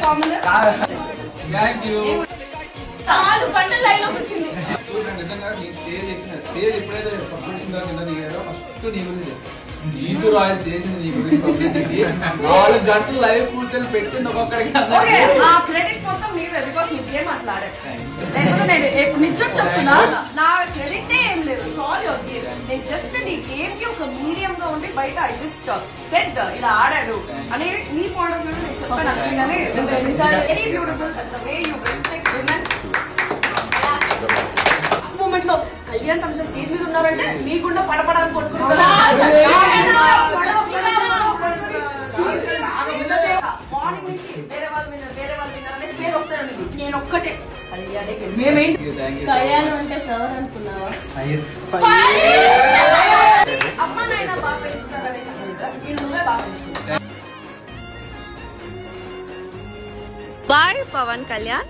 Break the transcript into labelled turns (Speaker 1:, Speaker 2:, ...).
Speaker 1: Common.
Speaker 2: Thank you.
Speaker 1: 4 గంటల line లోకి వచ్చింది.
Speaker 2: నిజంగా నీ స్టేజ్ ఎప్పుడైతే పబ్లిసిటీ కింద దిగారో ఫస్ట్ నీ గురించి ఈదు రాయల్ చేసింది నీ గురించి పబ్లిసిటీ. 4 గంటలు లైవ్ కూర్చొని పెట్టింది ఒక్కొక్కడికి.
Speaker 1: ఓకే, ఆ క్రెడిట్ మొత్తం నీదే బికాస్ నువ్వే మాట్లాడే. లేకపోతే నేను నిజం చెప్తున్నా, నా క్రెడిట్ ఏం లేదు. సారీ ఓకే, నేను జస్ట్ నీ గేమ్ కి ఒక మీడియం గా ఉండి బయట ఐ జస్ట్ సెడ్ ఇలా ఆడాడు అని నీ పాయింట్ ఆఫ్ వ్యూ నేను చెప్పాను. అంతేగాని very beautiful the way you respect women. Moment లో కళ్యాణ్ తమ స్టేజ్ మీద ఉన్నారంటే మీకుండా పడపడాలని కొట్టుకుంటున్నా. మార్నింగ్ నుంచి వేరే వాళ్ళు విన్నారనే పేరు వస్తారండి. నేను ఒక్కటే మేమేంటి
Speaker 3: కళ్యాణం అంటే ఫ్లవర్ అనుకున్నావా?
Speaker 1: అమ్మ నాయన బాగా పెంచుతారు అనేసి నేను నువ్వే బాగా పెంచుకుంటా.
Speaker 3: బాయ్ పవన్ కళ్యాణ్.